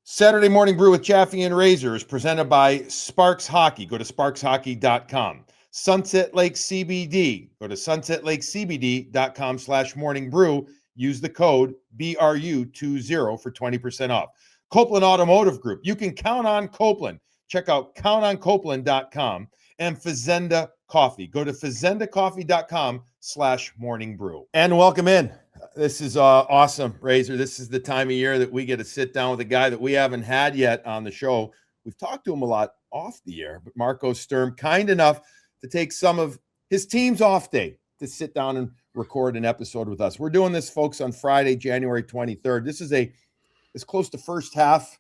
Saturday Morning Brew with Jaffe and Razor is presented by Sparks Hockey. Go to sparkshockey.com. Sunset Lake CBD. Go to sunsetlakecbd.com/morning brew. Use the code BRU20 for 20% off. Copeland Automotive Group. You can count on Copeland. Check out countoncopeland.com. And Fazenda Coffee. Go to fazendacoffee.com/morning brew. And welcome in. This is awesome, Razor. This is the time of year that we get to sit down with a guy that we haven't had yet on the show. We've talked to him a lot off the air, but Marco Sturm, kind enough to take some of his team's off day to sit down and record an episode with us. We're doing this, folks, on Friday, January 23rd. This is it's close to first half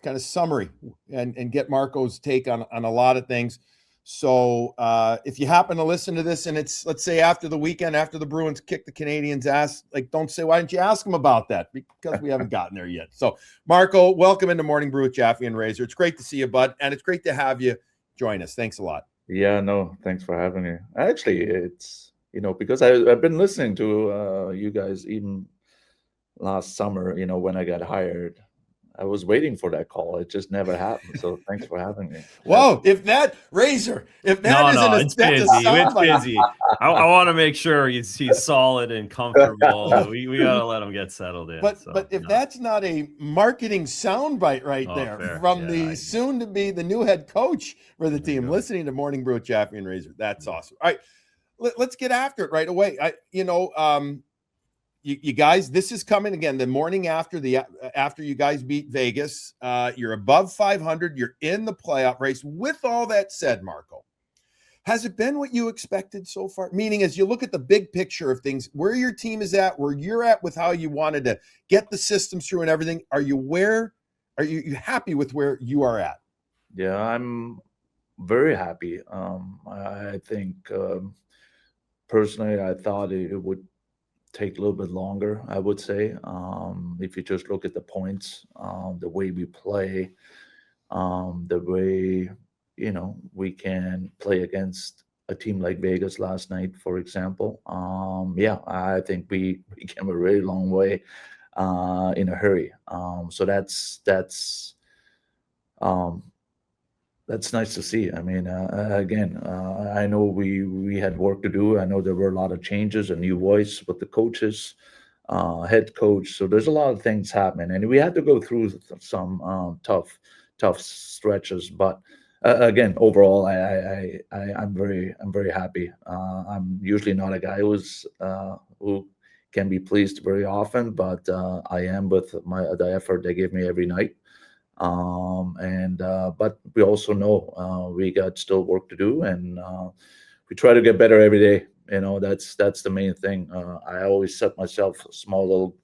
kind of summary and get Marco's take on a lot of things. So if you happen to listen to this and it's, let's say, after the weekend, after the Bruins kick the Canadiens' ass, don't say, why didn't you ask them about that? Because we haven't gotten there yet. So, Marco, welcome into Morning Brew with Jaffe and Razor. It's great to see you, bud, and it's great to have you join us. Thanks a lot. Yeah, no, thanks for having me. Actually, it's, because I've been listening to you guys even last summer, when I got hired. I was waiting for that call. It just never happened. So thanks for having me. Whoa, if that Razor, if that it's busy. It's busy. I want to make sure he's solid and comfortable. We got to let him get settled in. But if that's not a marketing soundbite there from the soon to be the new head coach for the team, listening to Morning Brew with Jaffe and Razor, that's awesome. All right, let's get after it right away. You guys, this is coming again the morning after you guys beat Vegas. You're above 500. You're in the playoff race. With all that said, Marco, has it been what you expected so far? Meaning, as you look at the big picture of things, where your team is at, where you're at with how you wanted to get the systems through and everything, are you happy with where you are at? Yeah, I'm very happy. I think personally, I thought it would take a little bit longer, I would say. If you just look at the points, the way we play, the way, we can play against a team like Vegas last night, for example. I think we came a really long way in a hurry. So that's nice to see. I mean, again, I know we had work to do. I know there were a lot of changes, a new voice with the coaches, head coach. So there's a lot of things happening, and we had to go through some tough stretches. But again, overall, I'm very happy. I'm usually not a guy who can be pleased very often, but I am with the effort they give me every night. But we also know we got still work to do, and we try to get better every day. That's the main thing. I always set myself small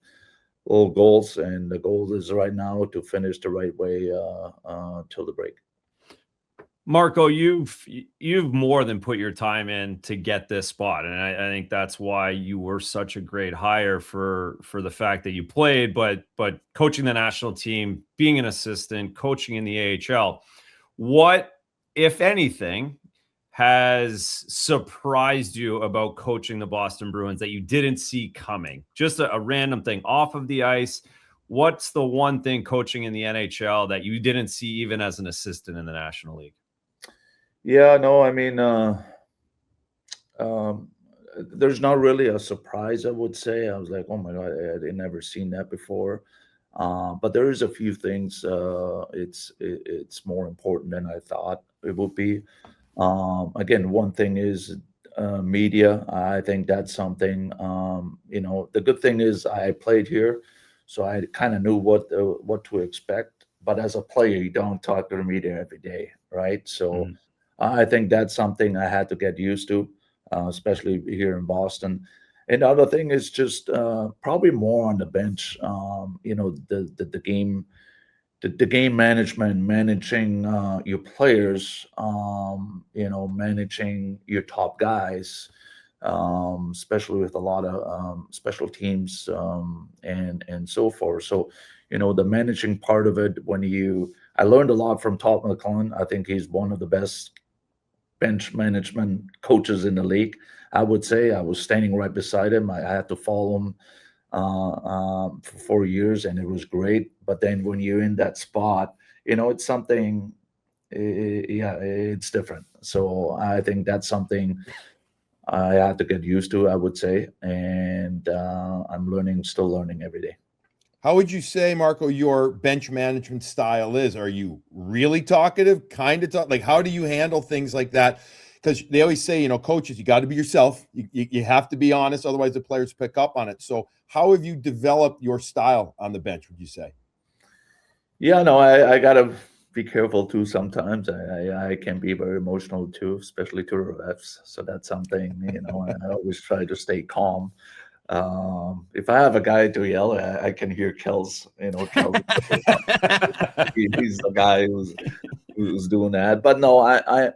little goals, and the goal is right now to finish the right way till the break. Marco, you've more than put your time in to get this spot, and I think that's why you were such a great hire for the fact that you played, but coaching the national team, being an assistant, coaching in the AHL. What, if anything, has surprised you about coaching the Boston Bruins that you didn't see coming? Just a random thing off of the ice. What's the one thing coaching in the NHL that you didn't see even as an assistant in the National League? Yeah, no, I mean, there's not really a surprise, I would say. I was like, oh my God, I'd never seen that before. But there is a few things. It's more important than I thought it would be. Again, one thing is media. I think that's something. The good thing is I played here, so I kind of knew what to expect. But as a player, you don't talk to the media every day, right? So. I think that's something I had to get used to, especially here in Boston. And the other thing is just probably more on the bench. The game management, managing your players, managing your top guys, especially with a lot of special teams and so forth. So, the managing part of it, I learned a lot from Todd McClellan. I think he's one of the best bench management coaches in the league. I would say I was standing right beside him. I had to follow him for 4 years, and it was great. But then when you're in that spot, it's something. Yeah, it's different. So I think that's something I have to get used to, I would say, and I'm still learning every day. How would you say, Marco, your bench management style is? Are you really talkative, kind of talk? Like, how do you handle things like that? Because they always say, coaches, you got to be yourself. You have to be honest, otherwise the players pick up on it. So, how have you developed your style on the bench? Would you say? Yeah, no, I gotta be careful too. Sometimes I can be very emotional too, especially to the refs. So that's something, I always try to stay calm. If I have a guy to yell, I can hear Kel's, he's the guy who's doing that. But no, I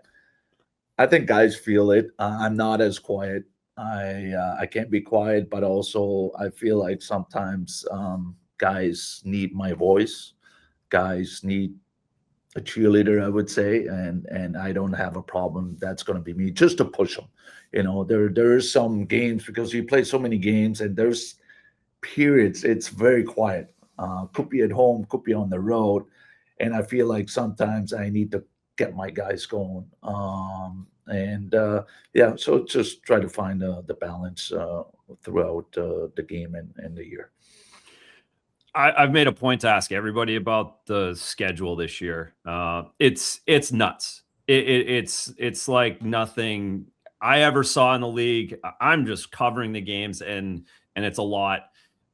think guys feel it. I'm not as quiet. I can't be quiet, but also I feel like sometimes guys need my voice. Guys need a cheerleader, I would say, and I don't have a problem. That's going to be me, just to push them. There is some games, because you play so many games, and there's periods it's very quiet. Could be at home, could be on the road, and I feel like sometimes I need to get my guys going. Yeah, so just try to find the balance throughout the game and the year. I've made a point to ask everybody about the schedule this year. It's nuts. It's like nothing I ever saw in the league. I'm just covering the games, and it's a lot.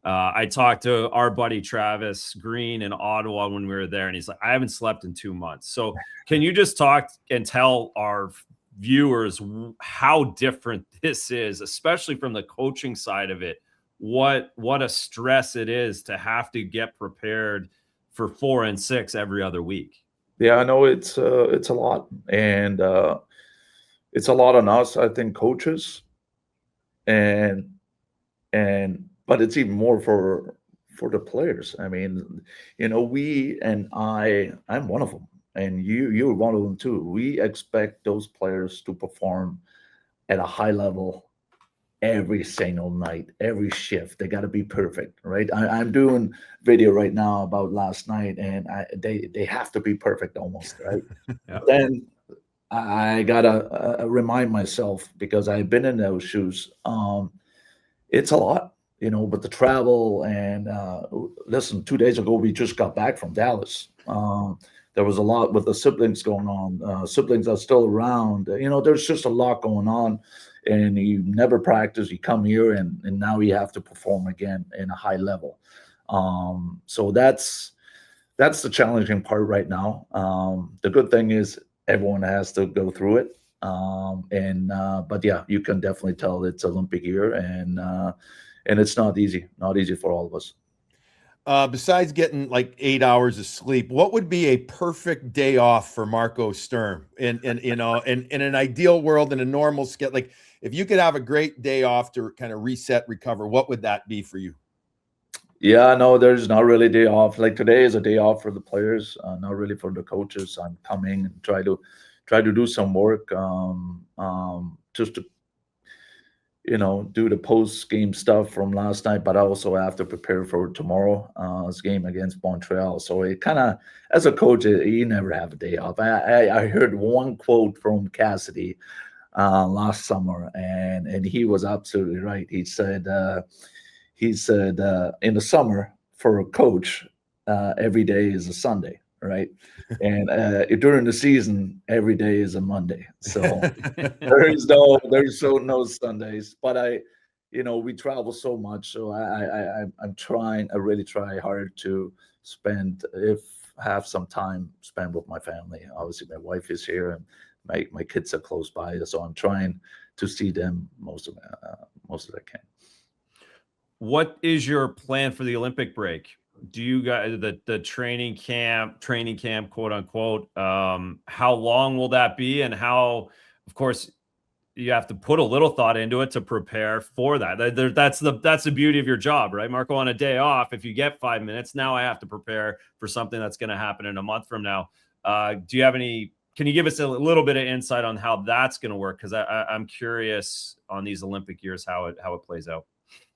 I talked to our buddy Travis Green in Ottawa when we were there, and he's like, I haven't slept in 2 months. So can you just talk and tell our viewers how different this is, especially from the coaching side of it? What a stress it is to have to get prepared for 4 and 6 every other week. Yeah, I know it's a lot, and it's a lot on us, I think, coaches, and but it's even more for the players. I mean, we and I'm one of them, and you're one of them too. We expect those players to perform at a high level every single night, every shift. They got to be perfect, right? I'm doing video right now about last night, and they have to be perfect almost, right? Yeah. Then I gotta remind myself, because I've been in those shoes. It's a lot, but the travel, and listen, 2 days ago we just got back from Dallas. There was a lot with the siblings going on. Siblings are still around. There's just a lot going on, and you never practice. You come here, and now you have to perform again in a high level. So that's the challenging part right now. The good thing is everyone has to go through it. But yeah, you can definitely tell it's Olympic year, and it's not easy for all of us. Besides getting like 8 hours of sleep, what would be a perfect day off for Marco Sturm? In an ideal world, in a normal schedule, like if you could have a great day off to kind of reset, recover, what would that be for you? Yeah, no, there's not really a day off. Like today is a day off for the players, not really for the coaches. I'm coming and try to do some work, just to do the post-game stuff from last night, but I also have to prepare for tomorrow's game against Montreal. So it kind of, as a coach, you never have a day off. I heard one quote from Cassidy last summer, and he was absolutely right. He said in the summer, for a coach, every day is a Sunday, right? And during the season, every day is a Monday. So there's no Sundays. But we travel so much, so I'm trying. I really try hard to have some time spent with my family. Obviously, my wife is here, and my kids are close by, so I'm trying to see them most of I can. What is your plan for the Olympic break? Do you guys the training camp, quote unquote? How long will that be, and how, of course, you have to put a little thought into it to prepare for that. That's the beauty of your job, right, Marco? On a day off, if you get 5 minutes, now I have to prepare for something that's going to happen in a month from now. Do you have any? Can you give us a little bit of insight on how that's going to work? Because I'm curious on these Olympic years how it plays out.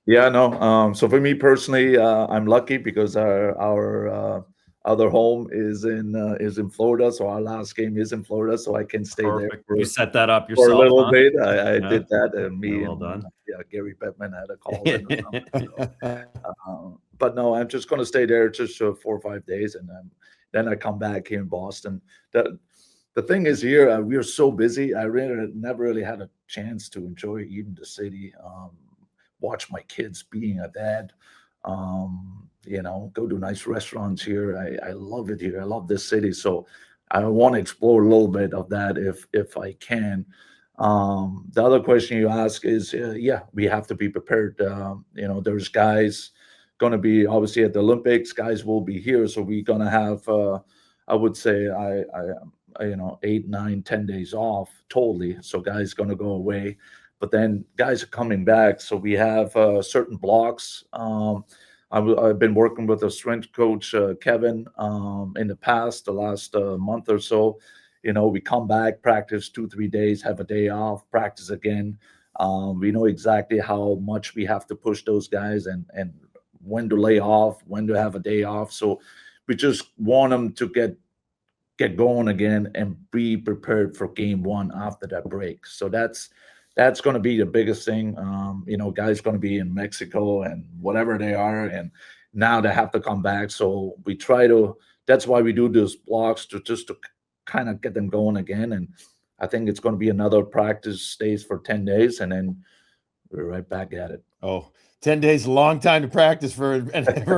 Yeah, no. So for me personally, I'm lucky because our other home is in Florida, so our last game is in Florida, so I can stay there Perfect. You set that up for a yourself, little huh? bit. I Yeah. did that, and Yeah, me well and done. Gary Bettman had a call in or something. But no, I'm just going to stay there just 4 or 5 days, and then I come back here in Boston. The thing is here, we are so busy. I really never really had a chance to enjoy even the city, watch my kids being a dad, go to nice restaurants here. I love it here. I love this city. So I want to explore a little bit of that if I can. The other question you ask is, yeah, we have to be prepared. There's guys going to be obviously at the Olympics. Guys will be here, so we're going to have. I would say 8, 9, 10 days off totally. So guys going to go away, but then guys are coming back. So we have certain blocks. I've been working with a strength coach, Kevin, in the past, the last month or so. We come back, practice 2, 3 days, have a day off, practice again. We know exactly how much we have to push those guys and when to lay off, when to have a day off. So we just want them to get going again and be prepared for game one after that break. So that's going to be the biggest thing. Guys going to be in Mexico and whatever they are, and now they have to come back. So we try to. That's why we do those blocks to kind of get them going again. And I think it's going to be another practice stays for 10 days, and then we're right back at it. Oh, 10 days, a long time to practice for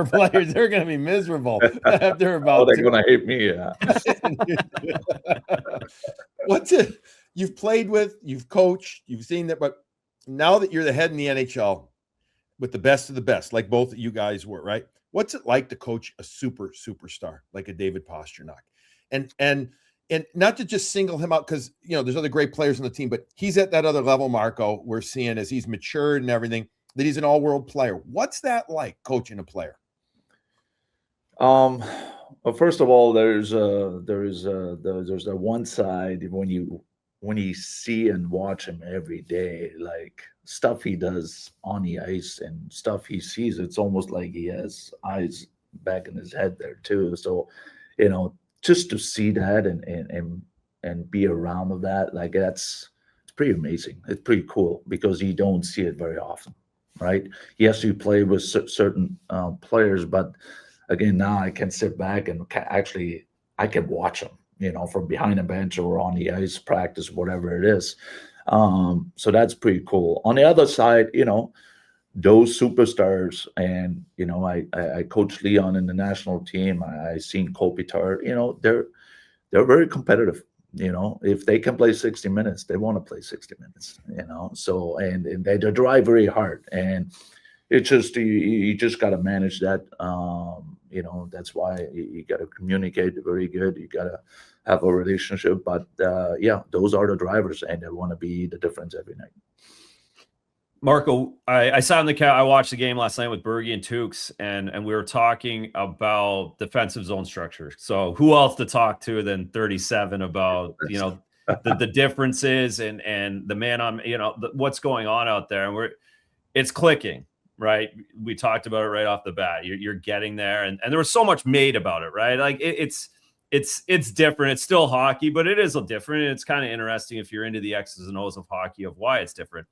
players. They're going to be miserable after about. They're going to hate me. Yeah. What's it? You've played with, you've coached, you've seen that, but now that you're the head in the NHL with the best of the best, like both of you guys were, right? What's it like to coach a superstar like a David Pastrnak? And not to just single him out because there's other great players on the team, but he's at that other level, Marco. We're seeing as he's matured and everything that he's an all-world player. What's that like, coaching a player? Well, first of all, there's the one side when you see and watch him every day, like stuff he does on the ice and stuff he sees. It's almost like he has eyes back in his head there too. So, just to see that and be around of that, like it's pretty amazing. It's pretty cool because you don't see it very often, right? Yes, you play with certain players, but again, now I can sit back and I can watch them, from behind a bench or on the ice, practice, whatever it is. So that's pretty cool. On the other side, those superstars, and I coached Leon in the national team. I seen Kopitar. They're very competitive. If they can play 60 minutes, they want to play 60 minutes. So and they drive very hard, and it's just you just got to manage that. That's why you got to communicate very good. You got to have a relationship. But yeah, those are the drivers, and they want to be the difference every night. Marco, I sat on the couch. I watched the game last night with Bergie and Tukes, and we were talking about defensive zone structure. So who else to talk to than 37 about the differences and the man on what's going on out there, and it's clicking, right? We talked about it right off the bat. You're getting there, and there was so much made about it, right? Like it's different. It's still hockey, but it is different. It's kind of interesting if you're into the X's and O's of hockey of why it's different.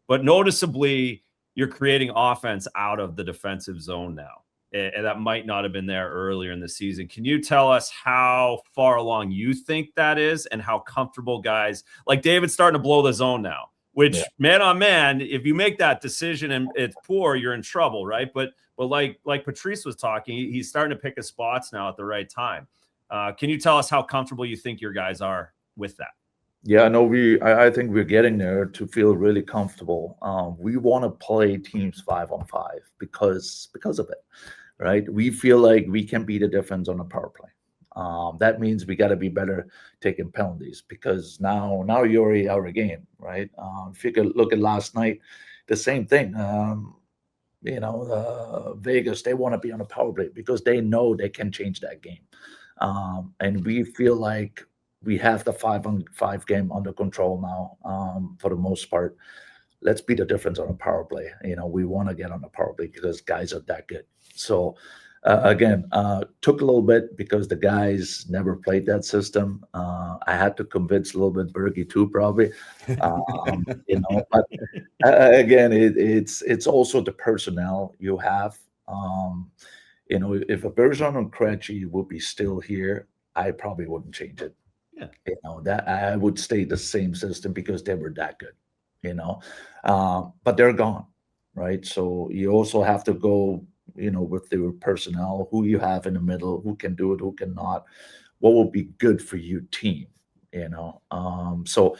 But noticeably, you're creating offense out of the defensive zone now. And that might not have been there earlier in the season. Can you tell us how far along you think that is and how comfortable guys like David's starting to blow the zone now, which man on man, if you make that decision and it's poor, you're in trouble, right? But like Patrice was talking, he's starting to pick his spots now at the right time. Can you tell us how comfortable you think your guys are with that? Yeah, no, I think we're getting there to feel really comfortable. We want to play teams 5-on-5 because of it, right? We feel like we can be the difference on a power play. That means we got to be better taking penalties because now you're already out of game, right? If you could look at last night, the same thing. Vegas, they want to be on a power play because they know they can change that game. And we feel like we have the 5-on-5 game under control now, for the most part. let's beat the difference on a power play. We want to get on a power play because guys are that good. So again, took a little bit because the guys never played that system. I had to convince a little bit Berkey too, probably. But again, it's also the personnel you have. If a Bergeron and Krejci would be still here, I probably wouldn't change it. Yeah. That I would stay the same system because they were that good. But they're gone, right? So you also have to go, with the personnel, who you have in the middle, who can do it, who cannot, what will be good for your team, So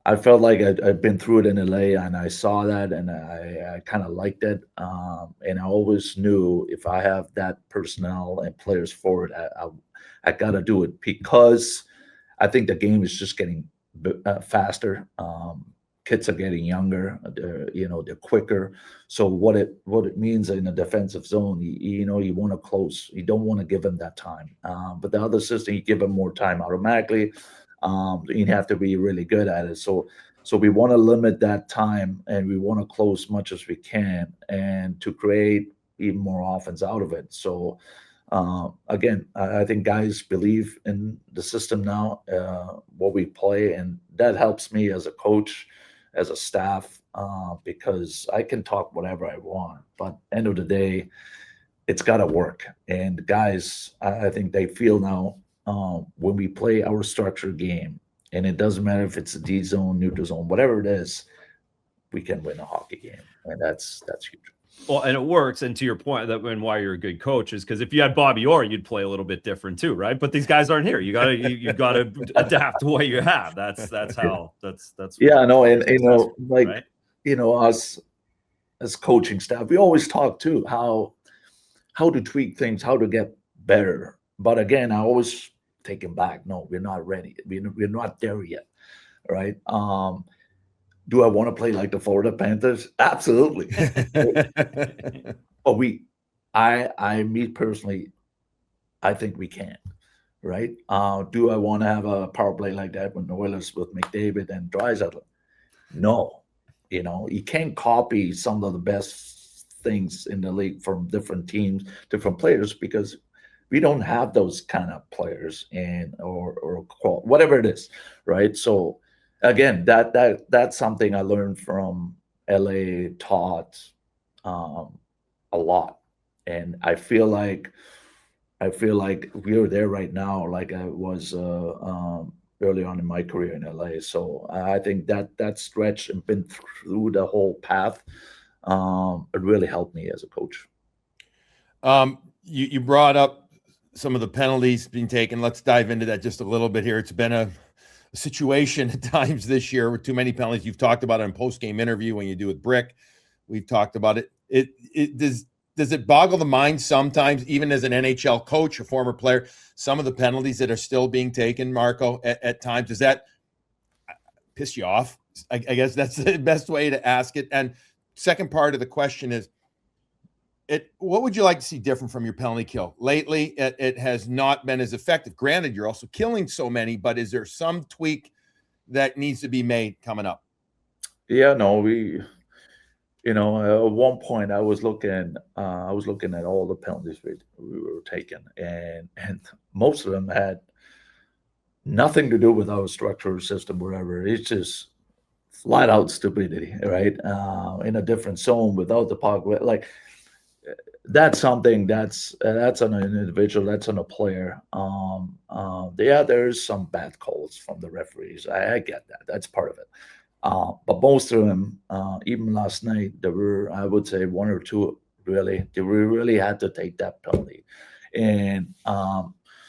I felt like I've been through it in LA, and I saw that, and I kind of liked it. And I always knew if I have that personnel and players forward, I got to do it because I think the game is just getting faster. Kids are getting younger. They're quicker. So what it means in a defensive zone, you want to close. You don't want to give them that time. But the other system, you give them more time automatically. You have to be really good at it. So we want to limit that time, and we want to close as much as we can, and to create even more offense out of it. So again, I think guys believe in the system now, what we play, and that helps me as a coach, as a staff, because I can talk whatever I want, but end of the day, it's got to work. And guys, I think they feel now, when we play our structured game, and it doesn't matter if it's a D zone, neutral zone, whatever it is, we can win a hockey game, and that's huge. Well, and it works. And to your point, that when why you're a good coach is because if you had Bobby Orr, you'd play a little bit different too, right? But these guys aren't here. You gotta adapt to what you have. That's how that's yeah. No, and right? Us as coaching staff, we always talk too how to tweak things, how to get better. But again, I always take it back. No, we're not ready. We're not there yet, right? Do I want to play like the Florida Panthers? Absolutely. But me personally, I think we can, right? Do I want to have a power play like that with the Oilers with McDavid and Draisaitl? No. You can't copy some of the best things in the league from different teams, different players, because we don't have those kind of players or whatever it is, right? So again, that's something I learned from LA, taught a lot, and I feel like we're there right now, like I was early on in my career in LA. So I think that stretch and been through the whole path, it really helped me as a coach. You brought up some of the penalties being taken. Let's dive into that just a little bit here. It's been a situation at times this year with too many penalties. You've talked about it in post-game interview when you do with Brick. We've talked about it. Does it boggle the mind sometimes, even as an NHL coach, a former player, some of the penalties that are still being taken, Marco, at times? Does that piss you off? I guess that's the best way to ask it. And second part of the question is, what would you like to see different from your penalty kill? Lately, it has not been as effective. Granted, you're also killing so many, but is there some tweak that needs to be made coming up? Yeah, no, at one point I was looking at all the penalties we were taking, and most of them had nothing to do with our structure or system, whatever. It's just flat out stupidity, right? In a different zone without the puck, like. That's something that's on an individual, that's on a player. There's some bad calls from the referees. I get that. That's part of it. But most of them, even last night, there were, I would say, one or two really. We really had to take that penalty. And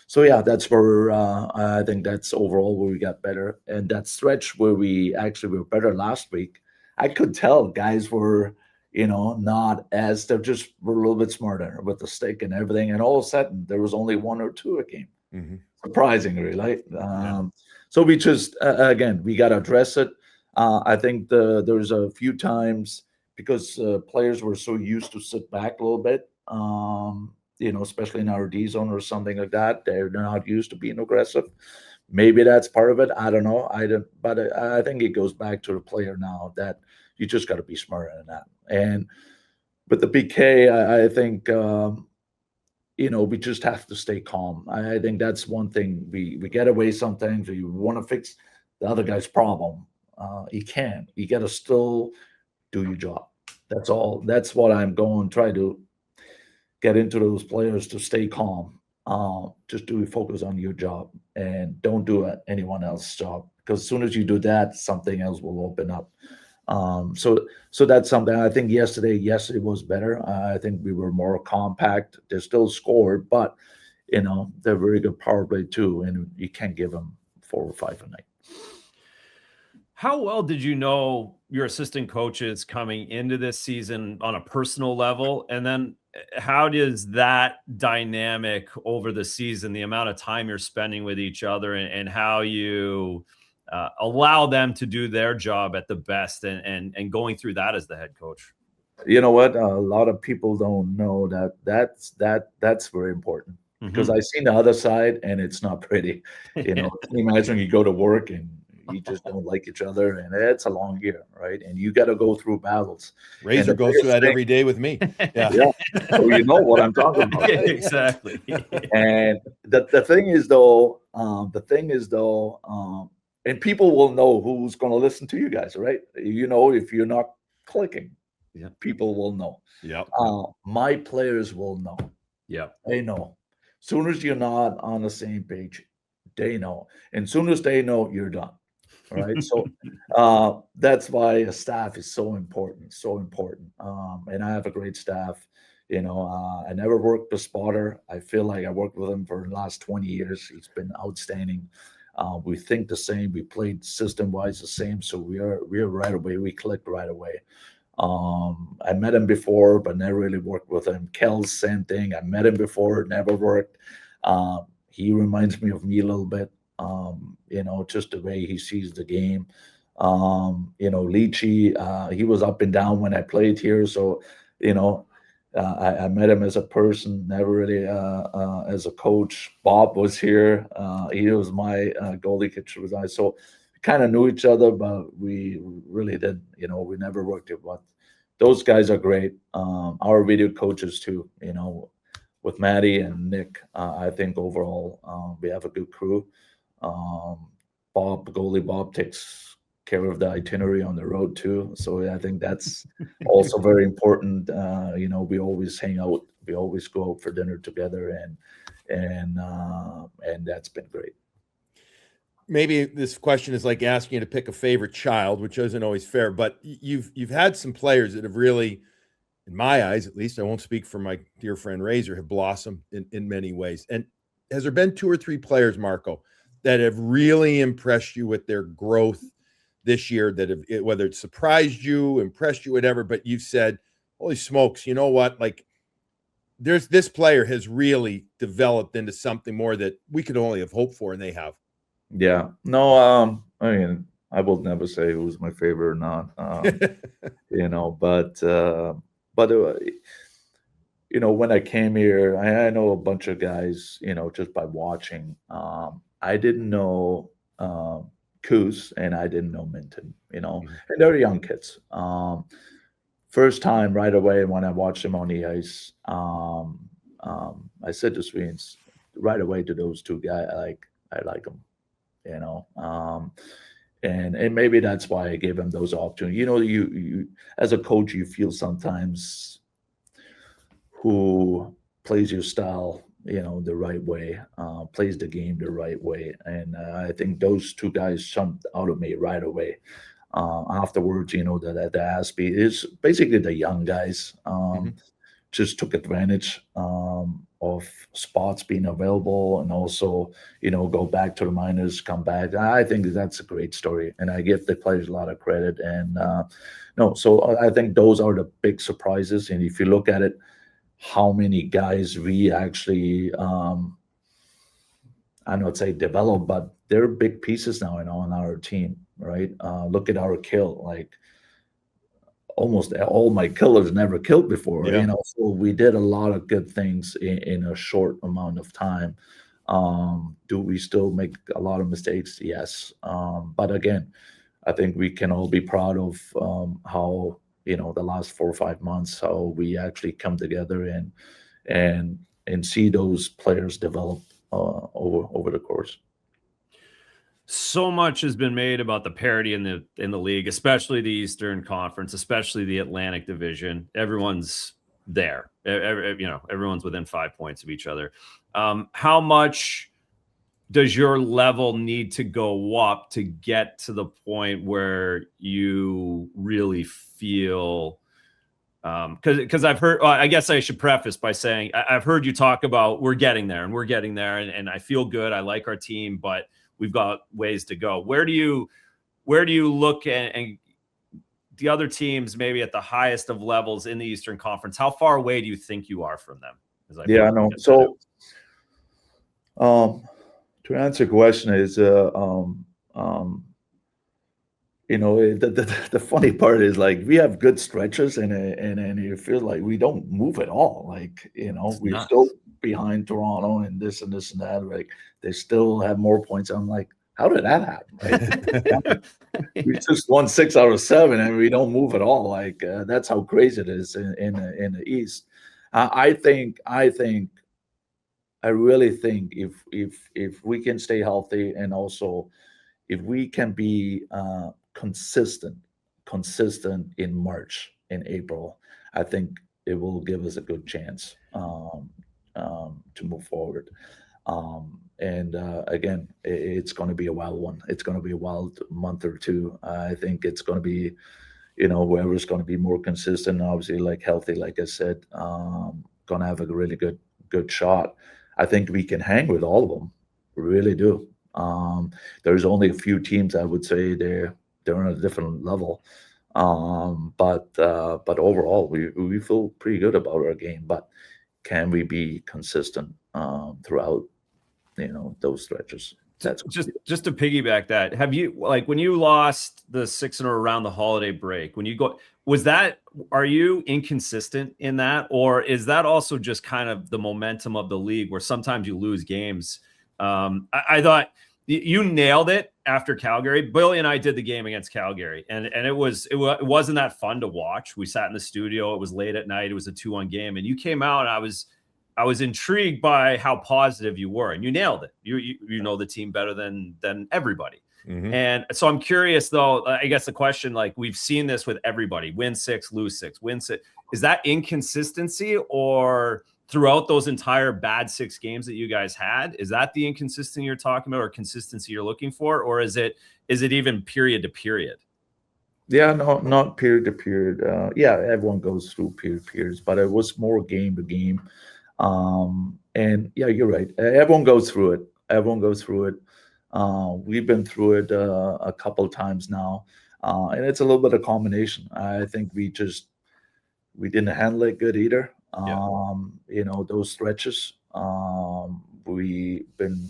so, yeah, that's where I think that's overall where we got better. And that stretch where we actually were better last week, I could tell guys were – not as they just were a little bit smarter with the stick and everything. And all of a sudden, there was only one or two a game. Mm-hmm. Surprisingly, right? So we just, again, we got to address it. I think there's a few times because players were so used to sit back a little bit, especially in our D zone or something like that. They're not used to being aggressive. Maybe that's part of it. I don't know. But I think it goes back to the player now that You just got to be smarter than that. And with the PK, I think we just have to stay calm. I think that's one thing we get away sometimes. We want to fix the other guy's problem. You can't. You got to still do your job. That's all. That's what I'm going to try to get into those players, to stay calm. Just focus on your job and don't do anyone else's job, because as soon as you do that, something else will open up. So that's something. I think yesterday was better. I think we were more compact. They still scored, but they're very good power play too, and you can't give them 4 or 5 a night. How well did you know your assistant coaches coming into this season on a personal level? And then how does that dynamic over the season, the amount of time you're spending with each other, and how you allow them to do their job at the best, and going through that as the head coach? You know what? A lot of people don't know that's very important, because I've seen the other side and it's not pretty. Can you imagine you go to work and you just don't like each other, and it's a long year, right? And you got to go through battles. Razor goes through that every day with me. Yeah. So you know what I'm talking about. Right? Exactly. And the thing is though, and people will know who's going to listen to you guys, right? If you're not clicking, people will know. Yeah. My players will know. Yeah. They know. Soon as you're not on the same page, they know. And soon as they know, you're done. All right. So that's why a staff is so important. So important. And I have a great staff. I never worked with Spotter. I feel like I worked with him for the last 20 years. He's been outstanding. We think the same. We played system-wise the same. So we're right away. We clicked right away. I met him before, but never really worked with him. Kel's same thing. I met him before, never worked. He reminds me of me a little bit. Just the way he sees the game. Leachy, he was up and down when I played here. So, I met him as a person, never really as a coach. Bob was here. He was my goalie coach. So we kind of knew each other, but we really didn't. We never worked it. But those guys are great. Our video coaches too. With Maddie and Nick, I think overall we have a good crew. Goalie Bob takes care of the itinerary on the road too. So I think that's also very important. We always hang out. We always go out for dinner together, and that's been great. Maybe this question is like asking you to pick a favorite child, which isn't always fair, but you've had some players that have really, in my eyes at least, I won't speak for my dear friend Razor, have blossomed in many ways. And has there been 2 or 3 players, Marco, that have really impressed you with their growth this year, that have, whether it surprised you, impressed you, whatever, but you've said, holy smokes, you know what? Like, this player has really developed into something more that we could only have hoped for, and they have. Yeah. No, I mean, I will never say who's my favorite or not. When I came here, I know a bunch of guys, just by watching. I didn't know Coos, and I didn't know Minton, and they're young kids. First time right away when I watched them on the ice, I said to Sweens right away to those 2 guys, I like them, and maybe that's why I gave them those opportunities. You as a coach, you feel sometimes who plays your style, the right way, plays the game the right way. And I think those 2 guys jumped out of me right away. Afterwards, the Aspie is basically the young guys just took advantage of spots being available, and also, go back to the minors, come back. I think that's a great story, and I give the players a lot of credit. And so I think those are the big surprises. And if you look at it, how many guys we actually, I'm not say develop, but they're big pieces now on our team, right? Look at our kill, like almost all my killers never killed before, so we did a lot of good things in a short amount of time. Do we still make a lot of mistakes? Yes. But again, I think we can all be proud of how, the last 4 or 5 months, how we actually come together and see those players develop over the course. So much has been made about the parity in the league, especially the Eastern Conference, especially the Atlantic Division. Everyone's there. Everyone's within 5 points of each other. How much does your level need to go up to get to the point where you really feel? Because I've heard, I guess I should preface by saying I've heard you talk about we're getting there, and I feel good. I like our team, but we've got ways to go. Where do you look at and the other teams maybe at the highest of levels in the Eastern Conference? How far away do you think you are from them? I know. So, to answer your question is, the funny part is, like, we have good stretches and you feel like we don't move at all. Like, we're still behind Toronto and this and this and that. Like, they still have more points. I'm like, how did that happen? Right? We just won 6 out of 7 and we don't move at all. Like, that's how crazy it is in the East. I really think if we can stay healthy, and also if we can be consistent in March and April, I think it will give us a good chance to move forward. Again, it's going to be a wild one. It's going to be a wild month or two. I think it's going to be, whoever's going to be more consistent, obviously, like healthy, like I said, going to have a really good shot. I think we can hang with all of them. We really do. There's only a few teams I would say they're on a different level. But overall, we feel pretty good about our game. But can we be consistent throughout, those stretches? That's just to piggyback that. Have you, like, when you lost the 6 in around the holiday break, when you go, are you inconsistent in that, or is that also just kind of the momentum of the league where sometimes you lose games? I thought you nailed it after Calgary. Billy and I did the game against Calgary, and it wasn't that fun to watch. We sat in the studio. It was late at night. It was a 2-1 game, and you came out, and I was intrigued by how positive you were, and you nailed it. You know the team better than everybody. Mm-hmm. And so I'm curious, though, I guess the question, like, we've seen this with everybody: win 6, lose 6, win 6. Is that inconsistency, or throughout those entire bad 6 games that you guys had, is that the inconsistency you're talking about, or consistency you're looking for, or is it even period to period? Yeah, no, not period to period. Everyone goes through periods, but it was more game to game. And yeah, you're right. Everyone goes through it. We've been through it a couple of times now, and it's a little bit of combination. I think we didn't handle it good either. Those stretches, we've been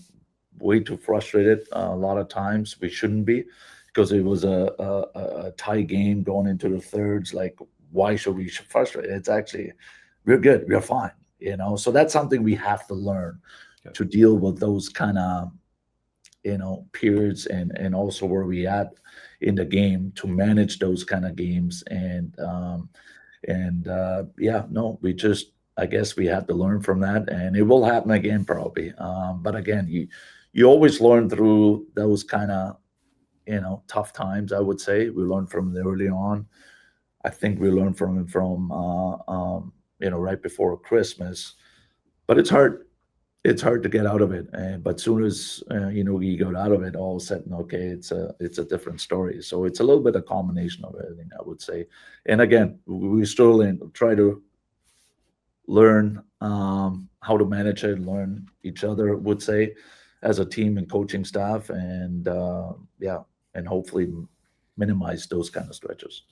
way too frustrated a lot of times. We shouldn't be, because it was a tie game going into the thirds. Like, why should we frustrate? It's actually, we're good, we're fine. So that's something we have to learn to deal with those kind of, periods, and also where we at in the game to manage those kind of games. I guess we have to learn from that, and it will happen again probably. But again, you always learn through those kind of, tough times. I would say we learned from it early on. I think we learned from right before Christmas, but it's hard to get out of it. But soon as you got out of it, all of a sudden, okay, it's a different story. So it's a little bit of combination of everything, I would say. And again, we still try to learn how to manage it, learn each other, would say, as a team and coaching staff, and hopefully minimize those kind of stretches.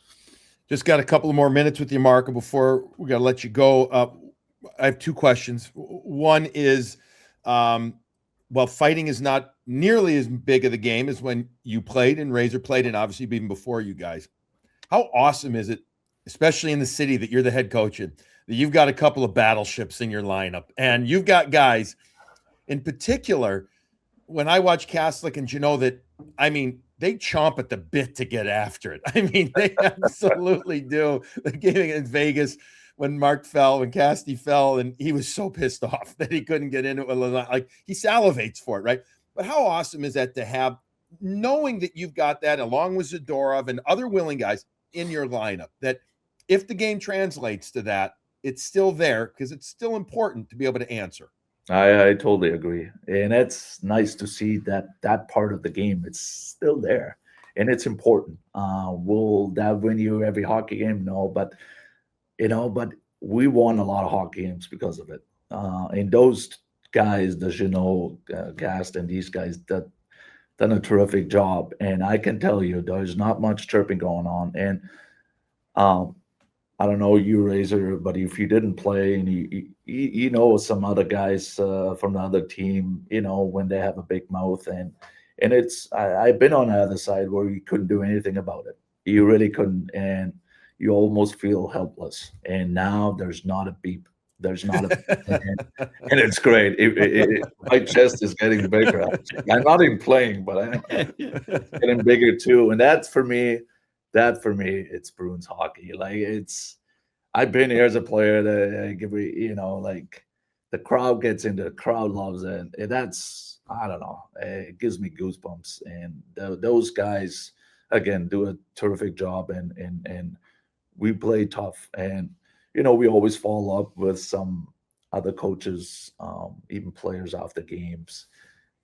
Just got a couple of more minutes with you, Marco, before we got to let you go. I have 2 questions. One is, fighting is not nearly as big of the game as when you played and Razor played, and obviously even before you guys. How awesome is it, especially in the city that you're the head coach in, that you've got a couple of battleships in your lineup, and you've got guys in particular, when I watch Kaslik and Jeannot, that, I mean, they chomp at the bit to get after it. I mean, they absolutely do. The game against Vegas, when Casty fell, and he was so pissed off that he couldn't get into it. Like, he salivates for it, right? But how awesome is that to have, knowing that you've got that along with Zadorov and other willing guys in your lineup, that if the game translates to that, it's still there because it's still important to be able to answer. I totally agree, and it's nice to see that part of the game, it's still there, and it's important. Will that win you every hockey game? No, but but we won a lot of hockey games because of it. And those guys, the Gast, and these guys that done a terrific job. And I can tell you, there's not much chirping going on. And I don't know you, Razor, but if you didn't play and you know some other guys from the other team, when they have a big mouth, and I've been on the other side where you couldn't do anything about it. You really couldn't, and you almost feel helpless. And now there's not a beep. There's not a and it's great. My chest is getting bigger. I'm not even playing, but I'm getting bigger too. And that for me, it's Bruins hockey. Like, I've been here as a player that like the crowd gets into, the crowd loves it. And that's, I don't know, it gives me goosebumps. And those guys again do a terrific job, and we play tough. And we always follow up with some other coaches, even players after games.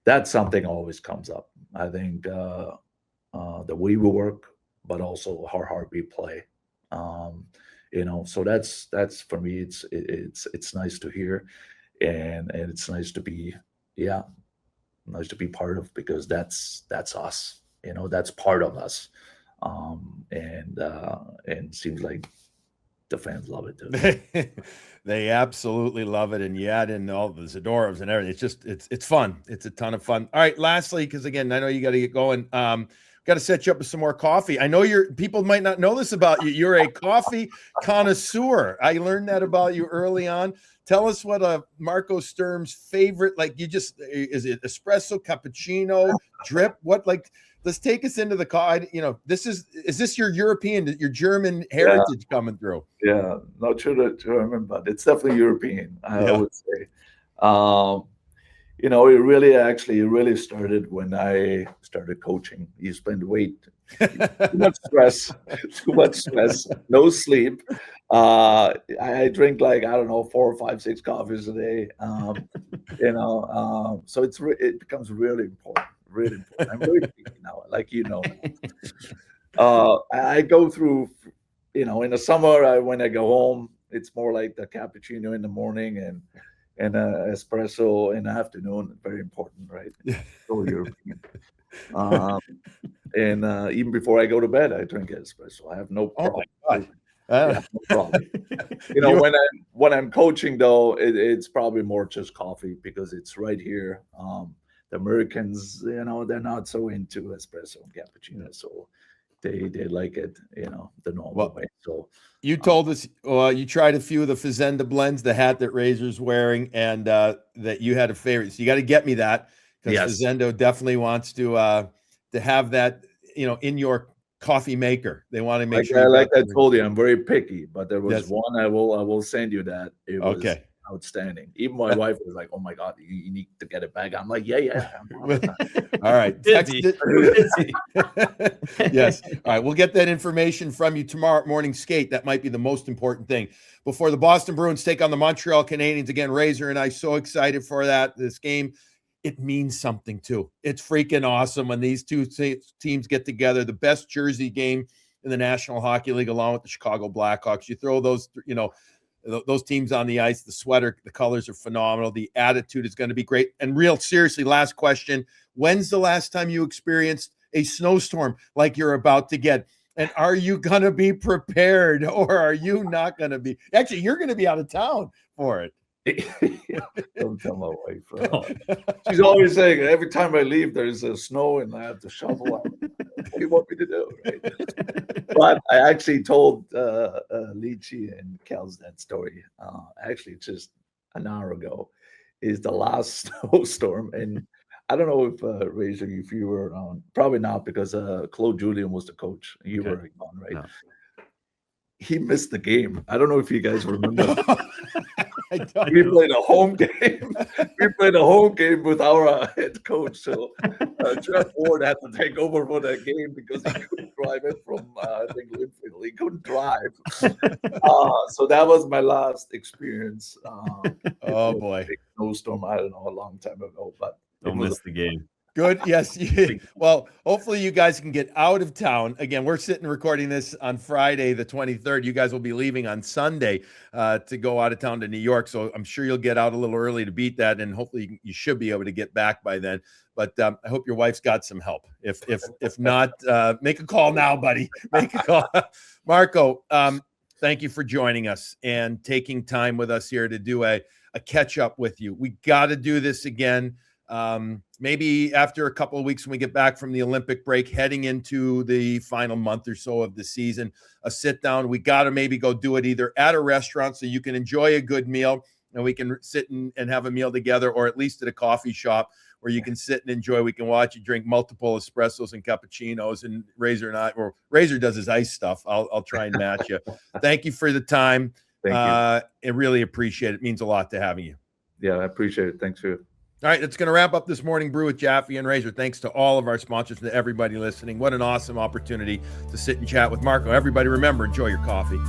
That's something always comes up. I think the way we work, but also how hard we play. So that's for me. It's nice to hear, and it's nice to be nice to be part of, because that's us. That's part of us, and it seems like the fans love it too. They absolutely love it, and you add in all the Zadorovs and everything. It's fun. It's a ton of fun. All right, lastly, because again, I know you got to get going. Got to set you up with some more coffee. I know people might not know this about you. You're a coffee connoisseur. I learned that about you early on. Tell us what Marco Sturm's favorite, is it espresso, cappuccino, drip? Let's take us into the coffee. Is this your your German heritage coming through? Yeah, not sure to remember, but it's definitely European, I would say. It really started when I started coaching. You spend too much stress, no sleep. I drink 4 or 5, 6 coffees a day. So it becomes really important. Really important. I'm very picky now, I go through, in the summer, when I go home, it's more like the cappuccino in the morning and espresso in the afternoon. Very important, right? So European. And even before I go to bed, I drink espresso. I have no problem. Oh my God. No problem. When I'm coaching, though, it's probably more just coffee, because it's right here. The Americans, they're not so into espresso and cappuccino, so they like it, the normal way. So you told us you tried a few of the Fazenda blends, the hat that Razor's wearing, and that you had a favorite. So you got to get me that, because Fazenda definitely wants to have that, in your coffee maker. They want to make sure. I told you, I'm very picky, but there was one I will send you that. It was outstanding. Even my wife was like, "Oh my God, you need to get it back." I'm like, "Yeah." All right. Yes. All right. We'll get that information from you tomorrow at morning skate. That might be the most important thing before the Boston Bruins take on the Montreal Canadiens. Again, Razor and I so excited for this game. It means something too. It's freaking awesome when these two teams get together. The best jersey game in the National Hockey League, along with the Chicago Blackhawks. You throw those, those teams on the ice, the sweater, the colors are phenomenal. The attitude is going to be great. And seriously, last question. When's the last time you experienced a snowstorm like you're about to get? And are you going to be prepared, or are you not going to be? Actually, you're going to be out of town for it. Don't tell my wife. She's always saying, every time I leave, there's snow and I have to shovel out. What do you want me to do? Right? But I actually told Lychee and Kels that story. Actually, just an hour ago is the last snowstorm, and I don't know if Razor, if you were around, probably not, because Claude Julien was the coach. You Okay. were on, right? No. He missed the game. I don't know if you guys remember. I don't We know. played a home game. We played a home game with our head coach. So Jeff Ward had to take over for that game because he couldn't drive it from, I think, Linfield. He couldn't drive. So that was my last experience. Oh boy. Big snowstorm, I don't know, a long time ago, but Don't miss the game. Good. Yes. Well, hopefully you guys can get out of town. Again, we're sitting recording this on Friday, the 23rd. You guys will be leaving on Sunday to go out of town to New York. So I'm sure you'll get out a little early to beat that. And hopefully you should be able to get back by then. But I hope your wife's got some help. If not, make a call now, buddy. Make a call. Marco, thank you for joining us and taking time with us here to do a catch up with you. We got to do this again. Maybe after a couple of weeks when we get back from the Olympic break, heading into the final month or so of the season, a sit down. We got to maybe go do it either at a restaurant so you can enjoy a good meal and we can sit and have a meal together, or at least at a coffee shop where you can sit and enjoy. We can watch you drink multiple espressos and cappuccinos, and Razor and I, or Razor does his ice stuff. I'll try and match you. Thank you for the time. Thank you. I really appreciate it. It means a lot to having you. Yeah, I appreciate it. Thanks for you. All right, that's going to wrap up this morning brew with Jaffe and Razor. Thanks to all of our sponsors and to everybody listening. What an awesome opportunity to sit and chat with Marco. Everybody, remember, enjoy your coffee.